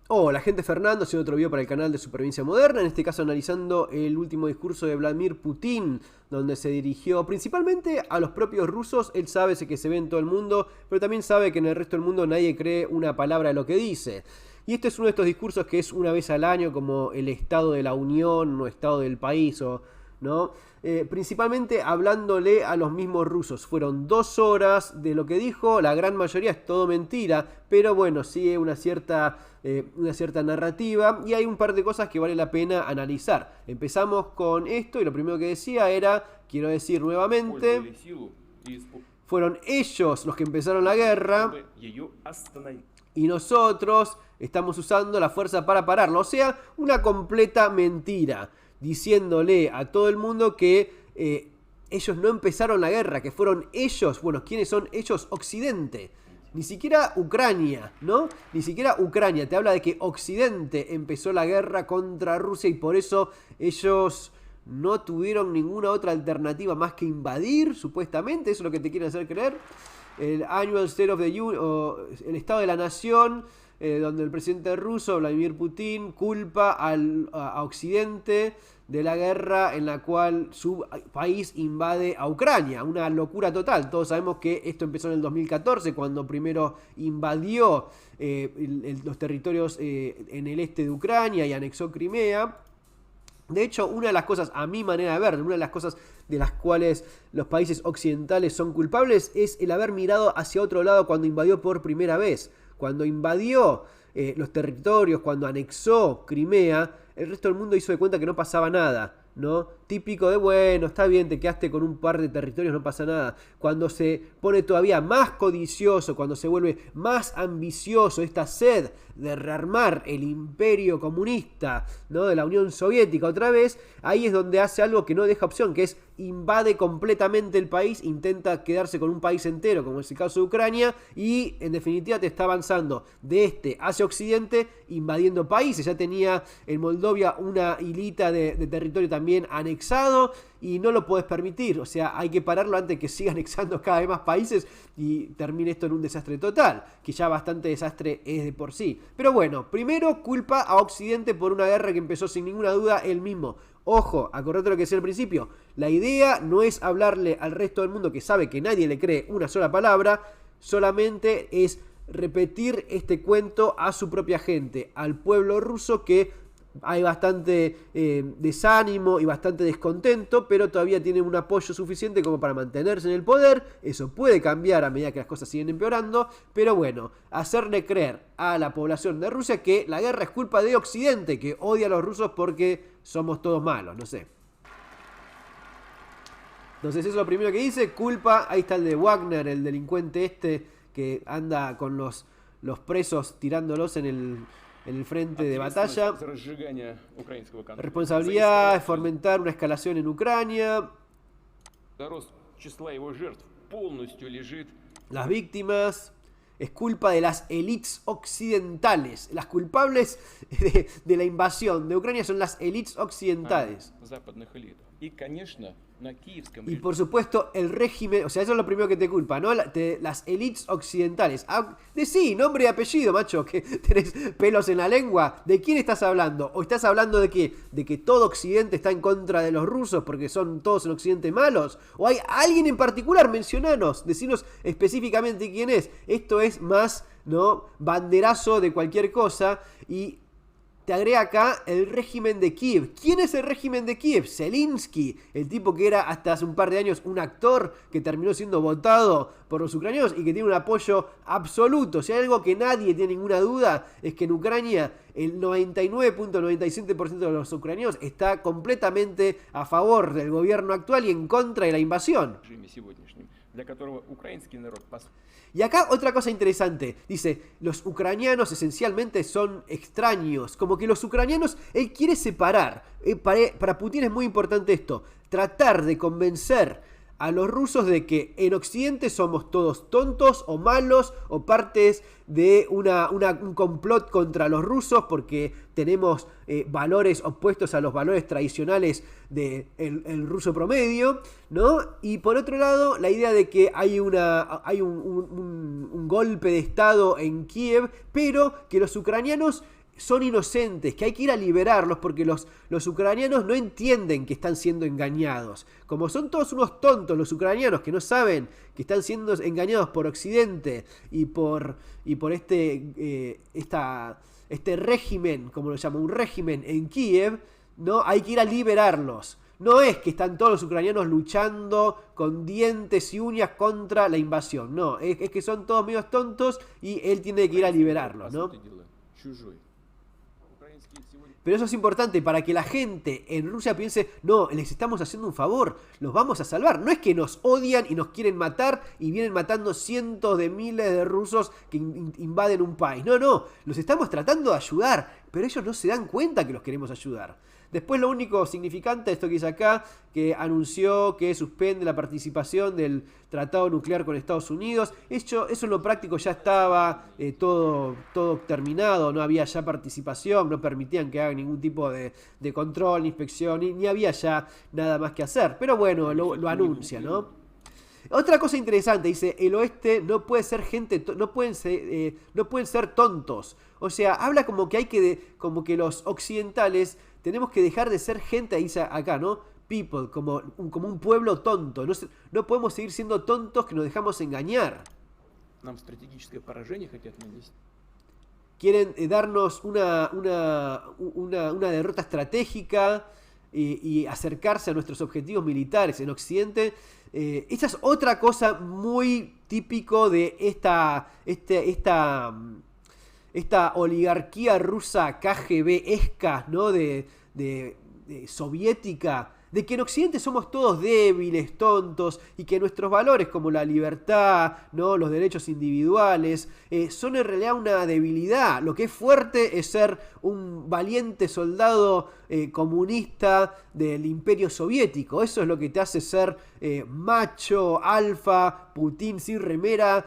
Hola, gente, Fernando, haciendo otro video para el canal de Supervivencia Moderna, en este caso analizando el último discurso de Vladimir Putin, donde se dirigió principalmente a los propios rusos. Él sabe que se ve en todo el mundo, pero también sabe que en el resto del mundo nadie cree una palabra de lo que dice. Y este es uno de estos discursos que es una vez al año, como el estado de la unión o estado del país, ¿no? Principalmente hablándole a los mismos rusos. Fueron 2 horas de lo que dijo, la gran mayoría es todo mentira, pero bueno, sigue una cierta narrativa y hay un par de cosas que vale la pena analizar. Empezamos con esto y lo primero que decía era, quiero decir nuevamente, fueron ellos los que empezaron la guerra y nosotros estamos usando la fuerza para pararlo. O sea, una completa mentira, diciéndole a todo el mundo que ellos no empezaron la guerra, que fueron ellos. Bueno, ¿quiénes son ellos? Occidente. Ni siquiera Ucrania, ¿no? Ni siquiera Ucrania. Te habla de que Occidente empezó la guerra contra Rusia y por eso ellos no tuvieron ninguna otra alternativa más que invadir, supuestamente. Eso es lo que te quieren hacer creer. El Annual State of the Union, o el Estado de la Nación, donde el presidente ruso, Vladimir Putin, culpa a Occidente de la guerra en la cual su país invade a Ucrania. Una locura total. Todos sabemos que esto empezó en el 2014, cuando primero invadió los territorios en el este de Ucrania y anexó Crimea. De hecho, una de las cosas, a mi manera de ver, una de las cosas de las cuales los países occidentales son culpables es el haber mirado hacia otro lado cuando invadió por primera vez. Cuando invadió los territorios, cuando anexó Crimea, el resto del mundo hizo de cuenta que no pasaba nada, ¿no? Típico de, bueno, está bien, te quedaste con un par de territorios, no pasa nada. Cuando se pone todavía más codicioso, cuando se vuelve más ambicioso, esta sed de rearmar el imperio comunista, ¿no? De la Unión Soviética otra vez, ahí es donde hace algo que no deja opción, que es invade completamente el país, intenta quedarse con un país entero, como es el caso de Ucrania, y en definitiva te está avanzando de este hacia occidente, invadiendo países. Ya tenía en Moldovia una hilita de territorio también anexado y no lo podés permitir. O sea, hay que pararlo antes de que siga anexando cada vez más países y termine esto en un desastre total, que ya bastante desastre es de por sí. Pero bueno, primero culpa a Occidente por una guerra que empezó sin ninguna duda él mismo. Ojo, acordate lo que decía al principio, la idea no es hablarle al resto del mundo que sabe que nadie le cree una sola palabra, solamente es repetir este cuento a su propia gente, al pueblo ruso, que hay bastante desánimo y bastante descontento, pero todavía tiene un apoyo suficiente como para mantenerse en el poder. Eso puede cambiar a medida que las cosas siguen empeorando, pero bueno, hacerle creer a la población de Rusia que la guerra es culpa de Occidente, que odia a los rusos porque somos todos malos, no sé. Entonces eso es lo primero que dice, culpa. Ahí está el de Wagner, el delincuente este que anda con los presos tirándolos en el frente de batalla. Responsabilidad es fomentar una escalación en Ucrania. Las víctimas. Es culpa de las élites occidentales. Las culpables de la invasión de Ucrania son las élites occidentales. Y por supuesto el régimen, o sea, eso es lo primero que te culpa, ¿no? Las élites occidentales. Decí nombre y apellido, macho, que tenés pelos en la lengua. ¿De quién estás hablando? ¿O estás hablando de qué? ¿De que todo Occidente está en contra de los rusos porque son todos en Occidente malos? ¿O hay alguien en particular? Mencionanos, decinos específicamente quién es. Esto es más, ¿no?, banderazo de cualquier cosa. Y te agrega acá el régimen de Kiev. ¿Quién es el régimen de Kiev? Zelensky, el tipo que era hasta hace un par de años un actor que terminó siendo votado por los ucranianos y que tiene un apoyo absoluto. Si hay algo que nadie tiene ninguna duda, es que en Ucrania el 99.97% de los ucranianos está completamente a favor del gobierno actual y en contra de la invasión. Y acá otra cosa interesante, dice, los ucranianos esencialmente son extraños, como que los ucranianos, él quiere separar, para Putin es muy importante esto, tratar de convencer a los rusos de que en Occidente somos todos tontos o malos o partes de un complot contra los rusos porque tenemos valores opuestos a los valores tradicionales del ruso promedio, ¿no? Y por otro lado, la idea de que hay un golpe de estado en Kiev, pero que los ucranianos son inocentes, que hay que ir a liberarlos porque los ucranianos no entienden que están siendo engañados. Como son todos unos tontos los ucranianos que no saben que están siendo engañados por Occidente y por este régimen, como lo llamo, un régimen en Kiev, ¿no? Hay que ir a liberarlos. No es que están todos los ucranianos luchando con dientes y uñas contra la invasión. No, es que son todos medios tontos y él tiene que ir a liberarlos, ¿no? Pero eso es importante para que la gente en Rusia piense, no, les estamos haciendo un favor, los vamos a salvar. No es que nos odian y nos quieren matar y vienen matando cientos de miles de rusos que invaden un país. No, no, los estamos tratando de ayudar, pero ellos no se dan cuenta que los queremos ayudar. Después lo único significante, esto que dice acá, que anunció que suspende la participación del tratado nuclear con Estados Unidos. Eso en lo práctico ya estaba todo terminado, no había ya participación, no permitían que hagan ningún tipo de control, ni inspección, ni había ya nada más que hacer. Pero bueno, lo anuncia, ¿no? Otra cosa interesante, dice, el oeste no puede ser gente, no pueden ser tontos. O sea, habla como que como que los occidentales tenemos que dejar de ser gente, dice acá, ¿no? People, como un pueblo tonto. No podemos seguir siendo tontos que nos dejamos engañar. Quieren darnos una derrota estratégica y acercarse a nuestros objetivos militares en Occidente. Esta es otra cosa muy típico de esta oligarquía rusa KGB-esca, ¿no? de soviética, de que en Occidente somos todos débiles, tontos, y que nuestros valores como la libertad, ¿no? Los derechos individuales, son en realidad una debilidad. Lo que es fuerte es ser un valiente soldado comunista del Imperio Soviético. Eso es lo que te hace ser macho, alfa, Putin sin remera,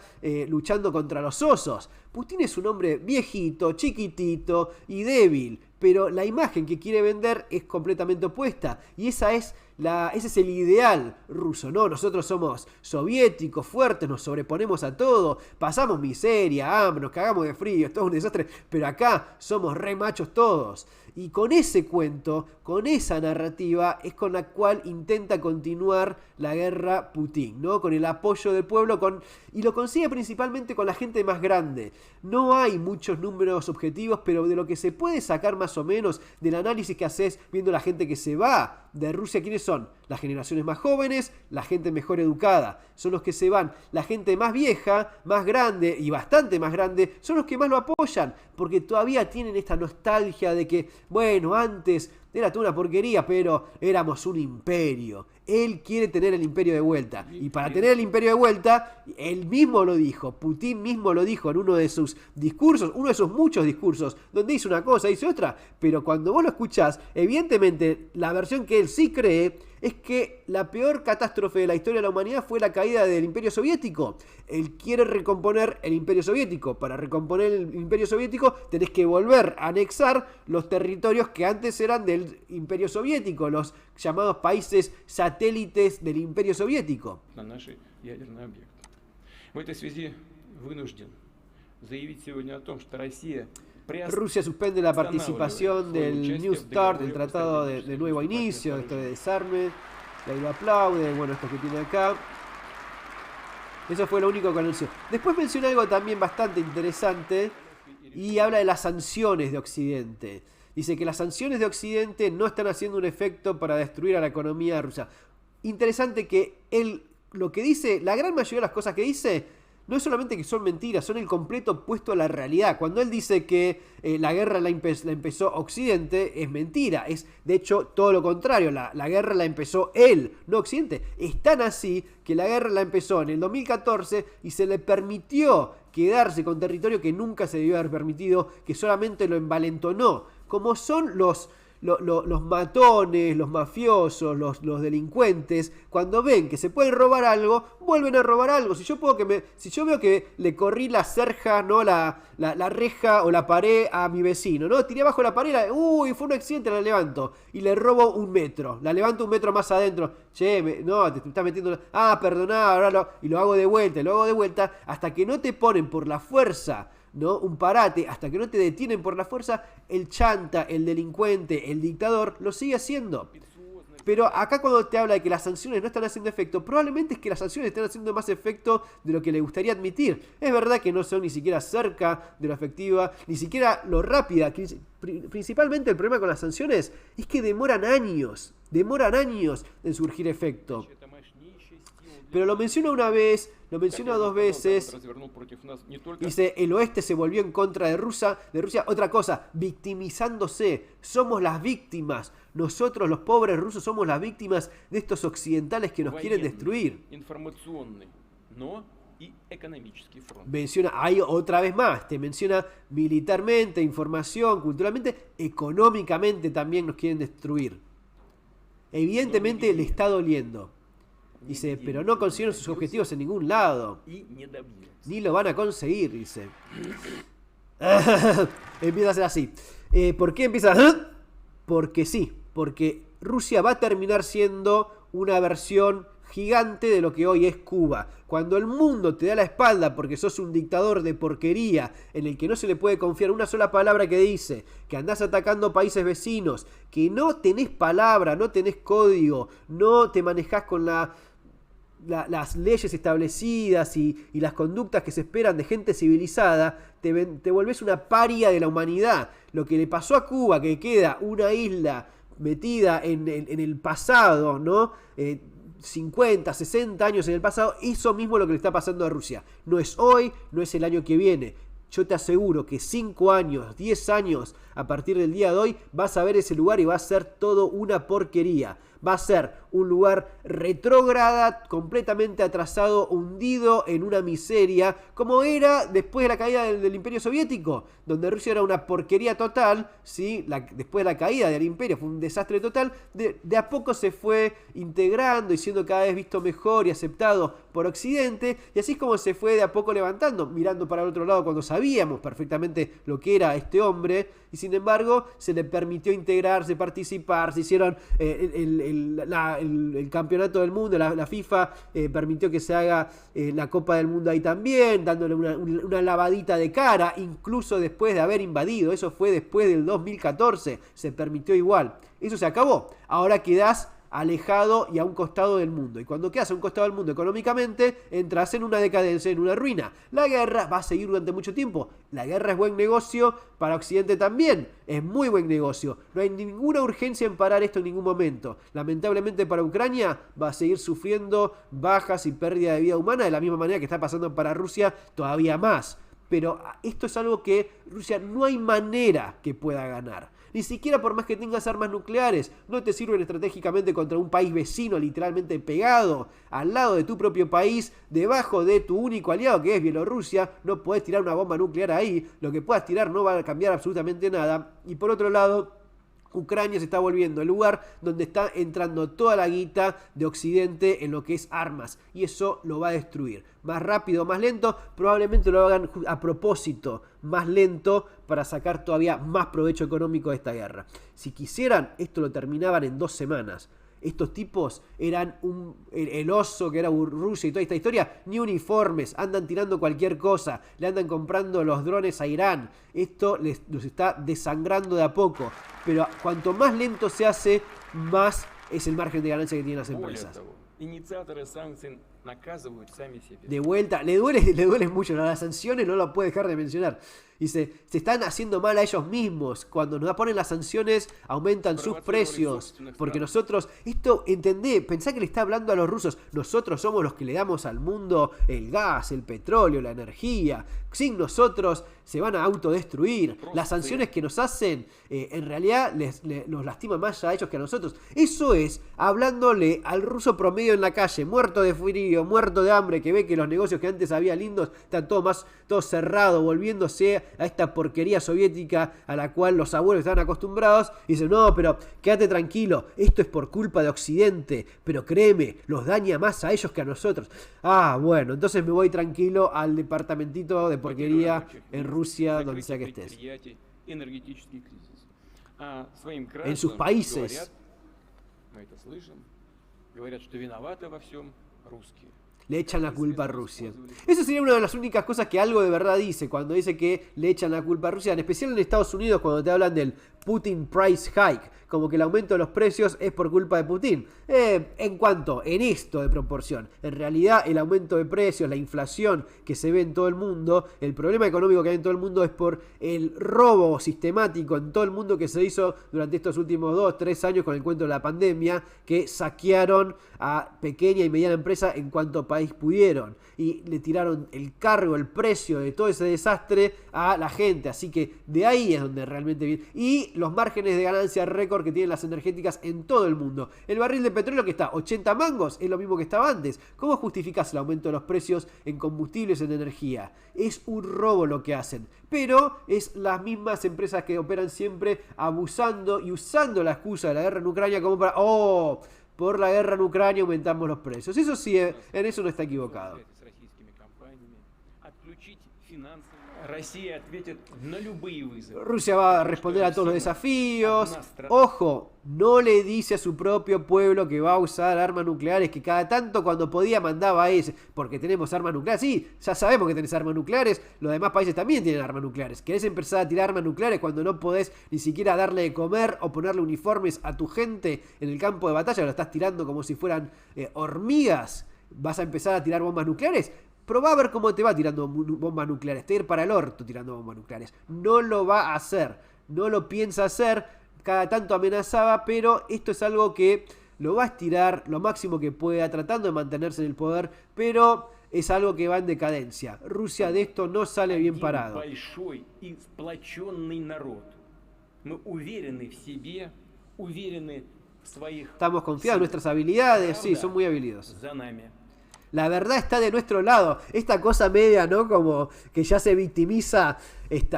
luchando contra los osos. Putin es un hombre viejito, chiquitito y débil, pero la imagen que quiere vender es completamente opuesta. Y ese es el ideal ruso, ¿no? Nosotros somos soviéticos, fuertes, nos sobreponemos a todo, pasamos miseria, hambre, nos cagamos de frío, es todo un desastre, pero acá somos re machos todos. Y con ese cuento, con esa narrativa, es con la cual intenta continuar la guerra Putin, ¿no? Con el apoyo del pueblo, y lo consigue principalmente con la gente más grande. No hay muchos números objetivos, pero de lo que se puede sacar más o menos del análisis que haces viendo la gente que se va de Rusia, ¿quiénes son? Las generaciones más jóvenes, la gente mejor educada, son los que se van. La gente más vieja, más grande y bastante más grande, son los que más lo apoyan, porque todavía tienen esta nostalgia de que, bueno, antes era toda una porquería, pero éramos un imperio. Él quiere tener el imperio de vuelta. Y para tener el imperio de vuelta, él mismo lo dijo, Putin mismo lo dijo en uno de sus discursos, uno de sus muchos discursos, donde dice una cosa, dice otra. Pero cuando vos lo escuchás, evidentemente la versión que él sí cree es que la peor catástrofe de la historia de la humanidad fue la caída del Imperio Soviético. Él quiere recomponer el Imperio Soviético. Para recomponer el Imperio Soviético tenés que volver a anexar los territorios que antes eran del Imperio Soviético, los llamados países satélites del Imperio Soviético. Rusia suspende la participación del New Start, del Tratado de Nuevo Inicio, esto de desarme, y ahí lo aplaude, bueno, esto que tiene acá. Eso fue lo único que anunció. Después menciona algo también bastante interesante y habla de las sanciones de Occidente. Dice que las sanciones de Occidente no están haciendo un efecto para destruir a la economía rusa. Interesante que él, lo que dice, la gran mayoría de las cosas que dice, no es solamente que son mentiras, son el completo opuesto a la realidad. Cuando él dice que la guerra la empezó Occidente, es mentira. Es, de hecho, todo lo contrario. La guerra la empezó él, no Occidente. Es tan así que la guerra la empezó en el 2014 y se le permitió quedarse con territorio que nunca se debió haber permitido, que solamente lo envalentonó. Como son los matones, los mafiosos, los delincuentes, cuando ven que se pueden robar algo, vuelven a robar algo. Si yo veo que le corrí la cerja, ¿no? la reja o la pared a mi vecino, ¿no? Tiré abajo la pared, fue un accidente, la levanto y le robo 1 metro, la levanto 1 metro más adentro. Che, no, te estás metiendo. Perdoná, y lo hago de vuelta, hasta que no te ponen por la fuerza ¿no? Un parate, hasta que no te detienen por la fuerza, el chanta, el delincuente, el dictador, lo sigue haciendo. Pero acá cuando te habla de que las sanciones no están haciendo efecto, probablemente es que las sanciones están haciendo más efecto de lo que le gustaría admitir. Es verdad que no son ni siquiera cerca de lo efectiva, ni siquiera lo rápida. Principalmente el problema con las sanciones es que demoran años en surgir efecto. Pero lo menciona una vez, lo menciona dos veces. Dice, el oeste se volvió en contra de Rusia. Otra cosa, victimizándose. Somos las víctimas. Nosotros, los pobres rusos, somos las víctimas de estos occidentales que nos quieren destruir. Menciona, ahí otra vez más, te menciona militarmente, información, culturalmente, económicamente también nos quieren destruir. Evidentemente le está doliendo. Dice, pero no consiguieron sus objetivos en ningún lado. Ni lo van a conseguir, dice. Empieza a ser así. ¿Por qué empieza? Porque sí, porque Rusia va a terminar siendo una versión gigante de lo que hoy es Cuba. Cuando el mundo te da la espalda porque sos un dictador de porquería en el que no se le puede confiar una sola palabra que dice, que andás atacando países vecinos, que no tenés palabra, no tenés código, no te manejás con las leyes establecidas y las conductas que se esperan de gente civilizada, te volvés una paria de la humanidad. Lo que le pasó a Cuba, que queda una isla metida en el pasado, ¿no? 50, 60 años en el pasado, eso mismo es lo que le está pasando a Rusia. No es hoy, no es el año que viene. Yo te aseguro que 5 años, 10 años a partir del día de hoy vas a ver ese lugar y va a ser todo una porquería. Va a ser un lugar retrógrada, completamente atrasado, hundido en una miseria, como era después de la caída del Imperio Soviético, donde Rusia era una porquería total, ¿sí? Después de la caída del Imperio fue un desastre total, de a poco se fue integrando y siendo cada vez visto mejor y aceptado por Occidente, y así es como se fue de a poco levantando, mirando para el otro lado cuando sabíamos perfectamente lo que era este hombre, y sin embargo se le permitió integrarse, participar, se hicieron el campeonato del mundo, la FIFA permitió que se haga la Copa del Mundo ahí también, dándole una lavadita de cara, incluso después de haber invadido. Eso fue después del 2014, se permitió igual. Eso se acabó. Ahora quedás alejado y a un costado del mundo. Y cuando quedas a un costado del mundo económicamente, entras en una decadencia, en una ruina. La guerra va a seguir durante mucho tiempo. La guerra es buen negocio para Occidente también. Es muy buen negocio. No hay ninguna urgencia en parar esto en ningún momento. Lamentablemente para Ucrania va a seguir sufriendo bajas y pérdida de vida humana de la misma manera que está pasando para Rusia, todavía más. Pero esto es algo que Rusia no hay manera que pueda ganar. Ni siquiera por más que tengas armas nucleares, no te sirven estratégicamente contra un país vecino literalmente pegado al lado de tu propio país, debajo de tu único aliado que es Bielorrusia. No podés tirar una bomba nuclear ahí, lo que puedas tirar no va a cambiar absolutamente nada. Y por otro lado, Ucrania se está volviendo el lugar donde está entrando toda la guita de Occidente en lo que es armas, y eso lo va a destruir. Más rápido, más lento, probablemente lo hagan a propósito, más lento, para sacar todavía más provecho económico de esta guerra. Si quisieran, esto lo terminaban en 2 semanas. Estos tipos eran el oso que era Rusia y toda esta historia, ni uniformes, andan tirando cualquier cosa, le andan comprando los drones a Irán. Esto los está desangrando de a poco. Pero cuanto más lento se hace, más es el margen de ganancia que tienen las empresas. De vuelta, le duele mucho, las sanciones no lo puede dejar de mencionar. Dice, se están haciendo mal a ellos mismos. Cuando nos ponen las sanciones, aumentan sus precios. Porque nosotros, esto, entendé, pensá que le está hablando a los rusos. Nosotros somos los que le damos al mundo el gas, el petróleo, la energía. Sin nosotros se van a autodestruir. Las sanciones que nos hacen, en realidad, nos lastiman más a ellos que a nosotros. Eso es hablándole al ruso promedio en la calle, muerto de frío, muerto de hambre, que ve que los negocios que antes había lindos están todo cerrado, volviéndose a esta porquería soviética a la cual los abuelos estaban acostumbrados, y dicen, no, pero quédate tranquilo, esto es por culpa de Occidente, pero créeme, los daña más a ellos que a nosotros. Bueno, entonces me voy tranquilo al departamentito de porquería en Rusia, donde sea que estés. En sus países. le echan la culpa a Rusia. Eso sería una de las únicas cosas que algo de verdad dice, cuando dice que le echan la culpa a Rusia, en especial en Estados Unidos, cuando te hablan del Putin Price Hike, como que el aumento de los precios es por culpa de Putin. En cuanto, en esto de proporción, en realidad el aumento de precios, la inflación que se ve en todo el mundo, el problema económico que hay en todo el mundo es por el robo sistemático en todo el mundo que se hizo durante estos últimos 2-3 años con el cuento de la pandemia, que saquearon a pequeña y mediana empresa en cuanto país pudieron y le tiraron el cargo, el precio de todo ese desastre a la gente, así que de ahí es donde realmente viene. Y los márgenes de ganancia récord que tienen las energéticas en todo el mundo. El barril de petróleo que está 80 mangos es lo mismo que estaba antes. ¿Cómo justificás el aumento de los precios en combustibles, en energía? Es un robo lo que hacen, pero es las mismas empresas que operan siempre abusando y usando la excusa de la guerra en Ucrania como para, por la guerra en Ucrania aumentamos los precios. Eso sí, en eso no está equivocado. Rusia va a responder a todos los desafíos. Ojo, no le dice a su propio pueblo que va a usar armas nucleares, que cada tanto cuando podía mandaba a ese, porque tenemos armas nucleares. Sí, ya sabemos que tenés armas nucleares, los demás países también tienen armas nucleares. ¿Querés empezar a tirar armas nucleares cuando no podés ni siquiera darle de comer o ponerle uniformes a tu gente en el campo de batalla? Lo estás tirando como si fueran hormigas. ¿Vas a empezar a tirar bombas nucleares? Probá a ver cómo te va tirando bombas nucleares. Te va a ir para el orto tirando bombas nucleares. No lo va a hacer. No lo piensa hacer. Cada tanto amenazaba, pero esto es algo que lo va a estirar lo máximo que pueda, tratando de mantenerse en el poder, pero es algo que va en decadencia. Rusia de esto no sale bien parado. Estamos confiados en nuestras habilidades. Sí, son muy habilidosos. La verdad está de nuestro lado. Esta cosa media, ¿no? Como que ya se victimiza.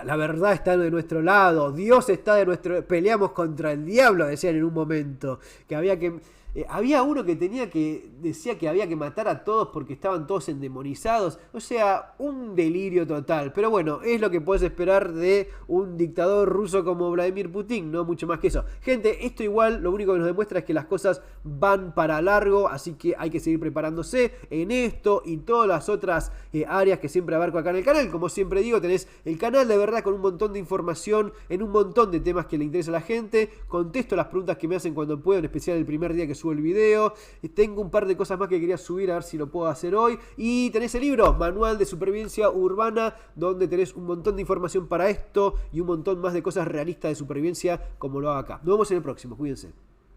La verdad está de nuestro lado. Dios está de nuestro... Peleamos contra el diablo, decían en un momento. Que había que... había uno que decía que había que matar a todos porque estaban todos endemonizados. O sea, un delirio total. Pero bueno, es lo que puedes esperar de un dictador ruso como Vladimir Putin, no mucho más que eso. Gente, esto igual lo único que nos demuestra es que las cosas van para largo, así que hay que seguir preparándose en esto y todas las otras áreas que siempre abarco acá en el canal. Como siempre digo, tenés el canal de verdad con un montón de información en un montón de temas que le interesa a la gente. Contesto las preguntas que me hacen cuando puedo, en especial el primer día que subo el video. Tengo un par de cosas más que quería subir, a ver si lo puedo hacer hoy. Y tenés el libro, Manual de Supervivencia Urbana, donde tenés un montón de información para esto y un montón más de cosas realistas de supervivencia como lo hago acá. Nos vemos en el próximo, cuídense.